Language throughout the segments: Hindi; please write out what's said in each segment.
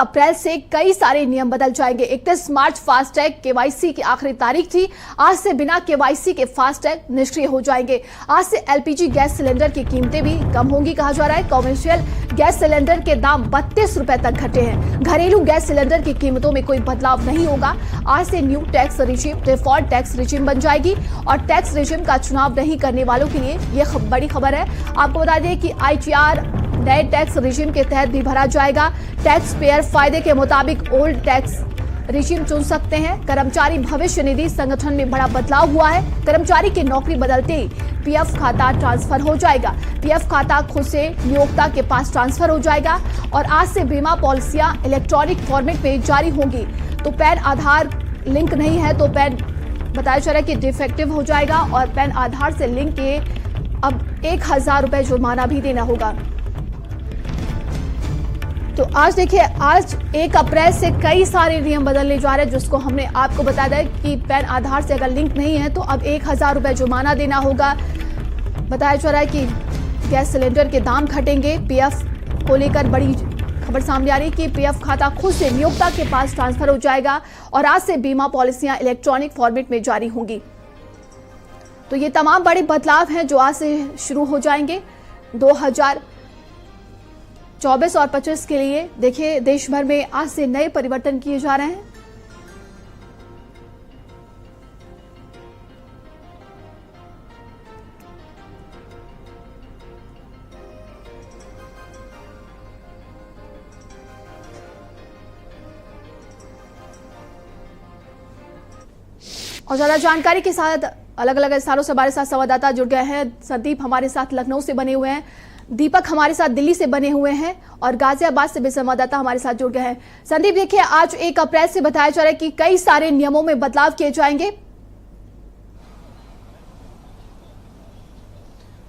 अप्रैल से कई सारे नियम बदल जाएंगे। 31 मार्च फास्टैग केवाईसी की आखिरी तारीख थी। आज से बिना केवाईसी के फास्टैग निष्क्रिय हो जाएंगे। आज से एलपीजी गैस सिलेंडर की कीमतें भी कम होंगी कहा जा रहा है। कॉमर्शियल गैस सिलेंडर के दाम 32 रुपए तक घटे हैं। घरेलू गैस सिलेंडर की कीमतों में कोई बदलाव नहीं होगा। आज से new tax regime default tax regime बन जाएगी और टैक्स रिजीम का चुनाव नहीं करने वालों के लिए यह बड़ी खबर है। आपको बता दें कि आईटीआर नए टैक्स रिजीम के तहत भी भरा जाएगा। टैक्स पेयर फायदे के मुताबिक ओल्ड टैक्स रिजीम चुन सकते हैं। कर्मचारी भविष्य निधि संगठन में बड़ा बदलाव हुआ है। कर्मचारी की नौकरी बदलते ही पीएफ खाता ट्रांसफर हो जाएगा। पीएफ खाता खुद से नियोक्ता के पास ट्रांसफर हो जाएगा और आज से बीमा पॉलिसियां इलेक्ट्रॉनिक फॉर्मेट में जारी होंगी। तो पैन आधार लिंक नहीं है तो पैन बताया जा रहा है कि डिफेक्टिव हो जाएगा और पैन आधार से लिंक के अब 1000 रुपए जुर्माना भी देना होगा। तो आज देखिए, आज 1 अप्रैल से कई सारे नियम बदलने जा रहे हैं, जिसको हमने आपको बताया था कि पैन आधार से अगर लिंक नहीं है तो अब 1000 रुपए जुर्माना देना होगा। बताया जा रहा है कि गैस सिलेंडर के दाम घटेंगे। पीएफ को लेकर बड़ी खबर सामने आ रही है कि पीएफ खाता खुद से नियोक्ता के पास ट्रांसफर हो जाएगा और आज से बीमा पॉलिसियां इलेक्ट्रॉनिक फॉर्मेट में जारी होंगी। तो ये तमाम बड़े बदलाव हैं जो आज से शुरू हो जाएंगे 2024 और 25 के लिए। देखिए, देश भर में आज से नए परिवर्तन किए जा रहे हैं। और ज्यादा जानकारी के साथ अलग अलग स्थानों से हमारे साथ संवाददाता जुड़ गए हैं। संदीप हमारे साथ लखनऊ से बने हुए हैं, दीपक हमारे साथ दिल्ली से बने हुए हैं और गाजियाबाद से भी संवाददाता हमारे साथ जुड़ गए हैं। संदीप, देखिए, आज 1 अप्रैल से बताया जा रहा है कि कई सारे नियमों में बदलाव किए जाएंगे।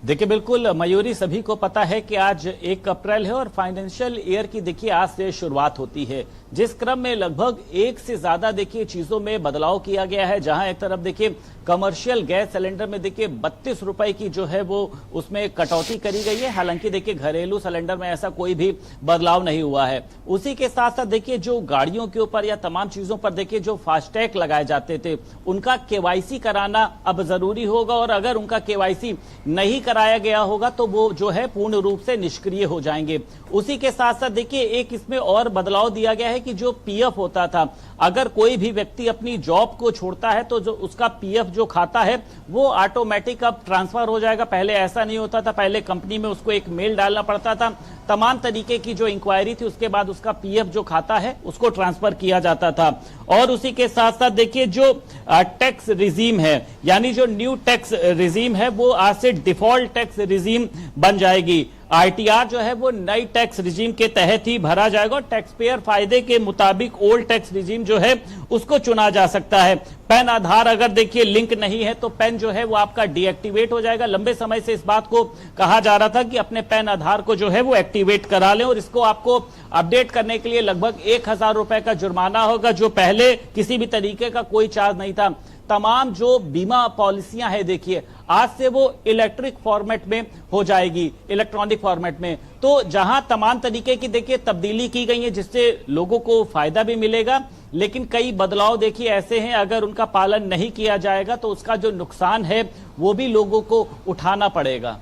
देखिए, बिल्कुल मयूरी, सभी को पता है कि आज 1 अप्रैल है और फाइनेंशियल ईयर की देखिए आज से शुरुआत होती है, जिस क्रम में लगभग 1 से ज्यादा देखिए चीजों में बदलाव किया गया है। जहां एक तरफ देखिए कमर्शियल गैस सिलेंडर में देखिए 32 रुपए की जो है वो उसमें कटौती करी गई है। हालांकि देखिए घरेलू सिलेंडर में ऐसा कोई भी बदलाव नहीं हुआ है। उसी के साथ साथ देखिए जो गाड़ियों के ऊपर या तमाम चीजों पर देखिए जो फास्टैग लगाए जाते थे उनका केवाईसी कराना अब जरूरी होगा और अगर उनका केवाईसी नहीं कराया गया होगा तो वो जो है पूर्ण रूप से निष्क्रिय हो जाएंगे। उसी के साथ साथ देखिए एक इसमें और बदलाव दिया गया है कि जो पीएफ होता था, अगर कोई भी व्यक्ति अपनी जॉब को छोड़ता है तो जो उसका पीएफ जो खाता है वो ऑटोमेटिक अब ट्रांसफर हो जाएगा। पहले ऐसा नहीं होता था, पहले कंपनी में उसको एक मेल डालना पड़ता था, तमाम तरीके की जो इंक्वायरी थी उसके बाद उसका पीएफ जो खाता है उसको ट्रांसफर किया जाता था। और उसी के साथ साथ देखिए जो टैक्स रिजीम है, यानी जो न्यू टैक्स रिजीम है वो आज से डिफॉल्ट टैक्स रिजीम बन जाएगी। आईटीआर जो है वो नई टैक्स रिजीम के तहत ही भरा जाएगा और टैक्स पेयर फायदे के मुताबिक ओल्ड टैक्स रिजीम जो है उसको चुना जा सकता है। पैन आधार अगर देखिए लिंक नहीं है तो पैन जो है वो आपका डीएक्टिवेट हो जाएगा। लंबे समय से इस बात को कहा जा रहा था कि अपने पैन आधार को जो है वो एक्टिवेट करा लें और इसको आपको अपडेट करने के लिए लगभग 1000 रुपए का जुर्माना होगा, जो पहले किसी भी तरीके का कोई चार्ज नहीं था। तमाम जो बीमा पॉलिसियां हैं देखिए आज से वो इलेक्ट्रिक फॉर्मेट में हो जाएगी, इलेक्ट्रॉनिक फॉर्मेट में। तो जहां तमाम तरीके की देखिए तब्दीली की गई है जिससे लोगों को फायदा भी मिलेगा, लेकिन कई बदलाव देखिए ऐसे हैं अगर उनका पालन नहीं किया जाएगा तो उसका जो नुकसान है वो भी लोगों को उठाना पड़ेगा।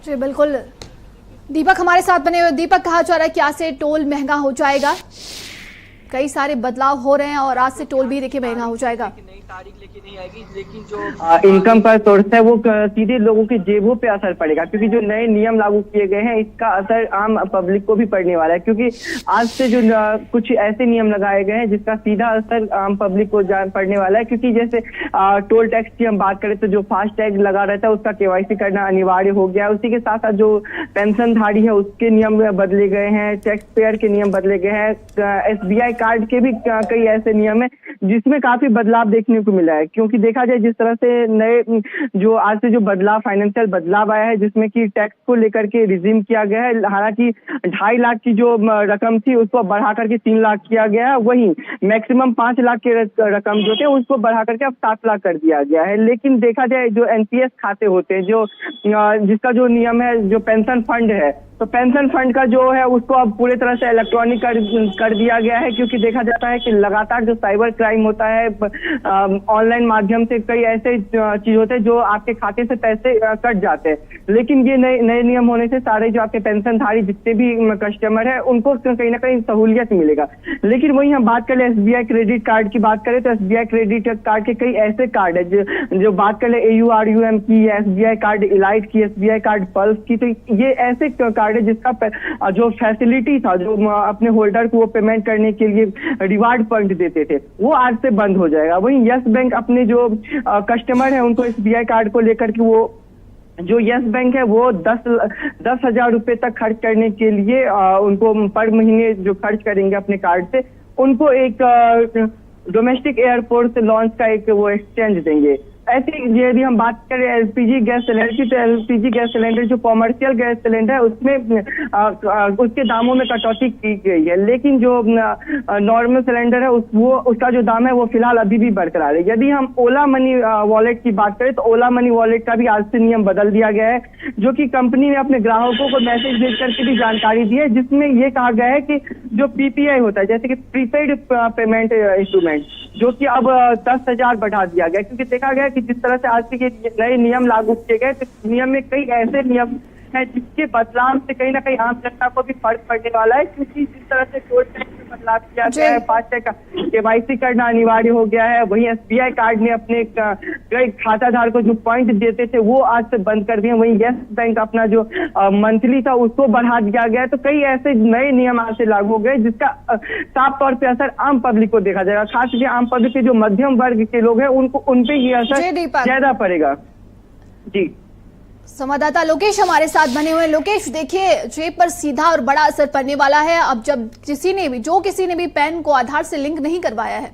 जी बिल्कुल, दीपक हमारे साथ बने हुए। दीपक, कहा जा रहा है कि आज से टोल महंगा हो जाएगा, कई सारे बदलाव हो रहे हैं और आज से टोल भी देखिए महंगा हो जाएगा। तारीख लेके नहीं आएगी, लेकिन जो इनकम का सोर्स है वो सीधे लोगों की जेबों पे असर पड़ेगा, क्योंकि जो नए नियम लागू किए गए हैं इसका असर आम पब्लिक को भी पड़ने वाला है। क्योंकि आज से जो कुछ ऐसे नियम लगाए गए हैं जिसका सीधा असर आम पब्लिक को पड़ने वाला है। क्योंकि जैसे टोल टैक्स की हम बात करें तो जो फास्ट टैग लगा रहता है उसका केवाईसी करना अनिवार्य हो गया है। उसी के साथ साथ जो पेंशन धारी है उसके नियम बदले गए हैं, टैक्स पेयर के नियम बदले गए हैं, एसबीआई कार्ड के भी कई ऐसे नियम है जिसमें काफी बदलाव देखने को मिला है। क्योंकि देखा जाए जिस तरह से नए जो आज से जो बदलाव फाइनेंशियल बदलाव आया है जिसमें कि टैक्स को लेकर के रिजीम किया गया है, हालांकि 2.5 लाख की जो रकम थी उसको बढ़ा करके 3 लाख किया गया है, वहीं मैक्सिमम 5 लाख के रकम जो थे उसको बढ़ा करके अब 7 लाख कर दिया गया है। लेकिन देखा जाए जो एनपीएस खाते होते हैं, जो जिसका जो नियम है, जो पेंशन फंड है तो पेंशन फंड का जो है उसको अब पूरी तरह से इलेक्ट्रॉनिक कर दिया गया है, क्योंकि देखा जाता है कि लगातार जो साइबर क्राइम होता है ऑनलाइन माध्यम से कई ऐसे चीज होते हैं जो आपके खाते से पैसे कट जाते हैं, लेकिन ये नए नियम होने से सारे जो आपके पेंशनधारी जितने भी कस्टमर है उनको कहीं ना कहीं सहूलियत मिलेगा। लेकिन वही हम बात करें SBI क्रेडिट कार्ड की बात करें तो SBI क्रेडिट कार्ड के कई ऐसे कार्ड है जो बात करें AURUM की, SBI कार्ड इलाइट की, SBI कार्ड पल्स की, तो ये ऐसे कार्ड है जिसका जो फैसिलिटी था, जो अपने होल्डर को वो पेमेंट करने के लिए रिवार्ड पॉइंट देते थे, वो आज से बंद हो जाएगा। वहीं यस बैंक अपने जो कस्टमर है उनको SBI कार्ड को लेकर के वो जो यस बैंक है वो 10,000 रुपए तक खर्च करने के लिए उनको पर महीने जो खर्च करेंगे अपने कार्ड से, उनको एक डोमेस्टिक एयरपोर्ट लॉन्च का एक वो एक्सचेंज देंगे। ऐसे यदि हम बात करें LPG गैस सिलेंडर की, तो LPG गैस सिलेंडर जो कॉमर्शियल गैस सिलेंडर है उसमें उसके दामों में कटौती की गई है, लेकिन जो नॉर्मल सिलेंडर है उसका जो दाम है वो फिलहाल अभी भी बरकरार है। यदि हम ओला मनी वॉलेट की बात करें तो ओला मनी वॉलेट का भी आज से नियम बदल दिया गया है, जो कि कंपनी ने अपने ग्राहकों को मैसेज भेज करके भी जानकारी दी है, जिसमें ये कहा गया है कि जो PPI होता है जैसे कि प्रीपेड पेमेंट इंस्ट्रूमेंट, जो कि अब 10,000 बढ़ा दिया गया, क्योंकि देखा गया कि जिस तरह से आज के नए नियम लागू किए गए तो नियम में कई ऐसे नियम है जिसके बदलाव से कहीं ना कहीं आम जनता को भी फर्क पड़ने वाला है, क्योंकि जिस तरह से टोल टैक्स में बदलाव किया गया है, फास्टैग का KYC करना अनिवार्य हो गया है। वहीं SBI कार्ड ने अपने कई खाताधार को जो पॉइंट देते थे वो आज से बंद कर दिए। वहीं यस बैंक अपना जो मंथली था उसको बढ़ा दिया गया है। तो कई ऐसे नए नियम आज से लागू हो गए जिसका साफ तौर पर असर आम पब्लिक को देखा जाएगा, खासकर आम पब्लिक के जो मध्यम वर्ग के लोग हैं उन पे ये असर ज्यादा पड़ेगा। जी, संवाददाता लोकेश हमारे साथ बने हुए हैं। लोकेश, देखिए जेब पर सीधा और बड़ा असर पड़ने वाला है अब जब किसी ने भी पैन को आधार से लिंक नहीं करवाया है।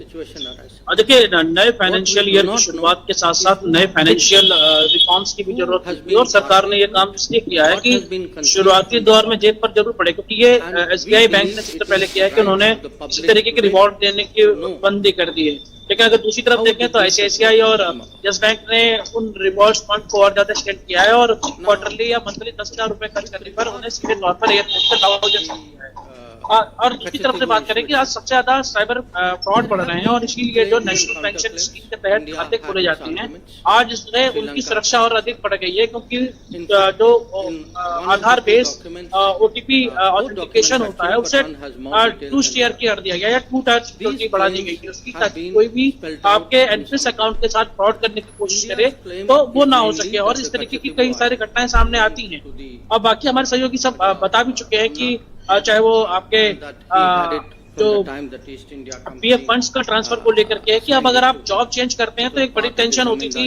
देखिए, नए फाइनेंशियल ईयर की शुरुआत के साथ साथ नए फाइनेंशियल रिफॉर्म्स की भी जरूरत है और सरकार ने ये काम इसलिए किया है कि शुरुआती दौर में जेब पर जरूर पड़े, क्योंकि ये SBI बैंक ने सबसे पहले किया है कि उन्होंने इस तरीके के रिवॉर्ड देने की बंदी कर दी है। लेकिन अगर दूसरी तरफ देखें तो ICICI और यस बैंक ने उन रिवॉर्ड फंड को और ज्यादा एक्सटेंड किया है और क्वार्टरली या मंथली 10,000 रुपए खर्च करने पर उन्हें सीधे तौर पर एयरपोर्ट पर किया है। और दूसरी तरफ से बात करें कि आज सबसे ज्यादा साइबर फ्रॉड बढ़ रहे हैं और इसीलिए जो नेशनल पेंशन स्कीम के तहत खाते खोले जाते हैं आज इसमें उनकी सुरक्षा और अधिक बढ़ गई है, क्योंकि जो आधार बेस्ड OTP ऑथेंटिकेशन होता है उसे 2 स्टेयर की कर दिया गया या 2 टायर सिक्योरिटी बढ़ा दी गई है उसकी, ताकि कोई भी आपके एनपीएस अकाउंट के साथ फ्रॉड करने की कोशिश करे तो वो ना हो सके। और इस तरीके की कई सारी घटनाएं सामने आती हैं और बाकी हमारे सहयोगी सब बता भी चुके हैं कि चाहे वो आपके जो PF फंड्स का ट्रांसफर को लेकर के है कि अब अगर आप जॉब चेंज करते हैं तो एक बड़ी टेंशन होती थी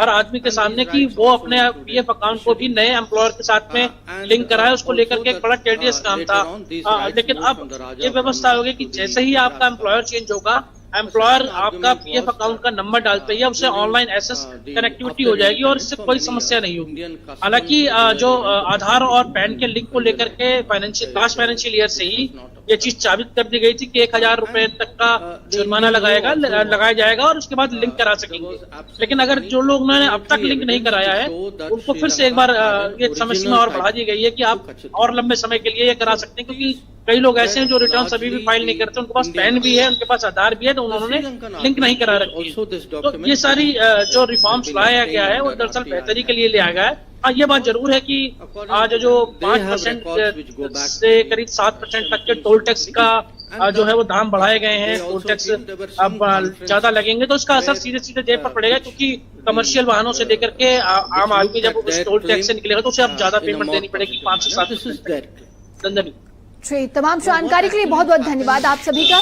हर आदमी के सामने कि वो अपने PF अकाउंट को भी नए एम्प्लॉयर के साथ में लिंक कराए, उसको लेकर के एक बड़ा टेडियस काम था। लेकिन अब ये व्यवस्था होगी कि जैसे ही आपका एम्प्लॉयर चेंज होगा, एम्प्लॉयर आपका PF अकाउंट का नंबर डालते ही उसे ऑनलाइन एक्सेस कनेक्टिविटी हो जाएगी और इससे कोई समस्या नहीं होगी। हालांकि जो आधार और पैन के लिंक को लेकर के लास्ट फाइनेंशियल ईयर से ही ये चीज साबित कर दी गई थी कि 1,000 रुपए तक का जुर्माना लगाया जाएगा और उसके बाद लिंक करा सकेंगे। लेकिन अगर जो लोग ने अब तक लिंक नहीं कराया है उनको फिर से एक बार ये समय सीमा और बढ़ा दी गई है कि आप और लंबे समय के लिए ये करा सकते हैं, क्योंकि कई लोग ऐसे हैं जो रिटर्न अभी भी फाइल नहीं करते, उनके पास पैन भी है, उनके पास आधार भी है, तो उन्होंने लिंक नहीं करा रखी है। तो ये सारी जो रिफॉर्म्स लाया गया है वो दरअसल बेहतरी के लिए लाया गया है। हाँ, ये बात जरूर है कि आज जो 5% से करीब 7% तक के टोल टैक्स का जो है वो दाम बढ़ाए गए हैं, टोल टैक्स अब ज्यादा लगेंगे तो उसका असर सीधे सीधे जेब पर पड़ेगा, क्योंकि कमर्शियल वाहनों से लेकर के आम आदमी जब उस टोल टैक्स से निकलेगा तो उसे अब ज्यादा पेमेंट देनी पड़ेगी 5 से 7%। जी, तमाम जानकारी के लिए बहुत बहुत धन्यवाद आप सभी का।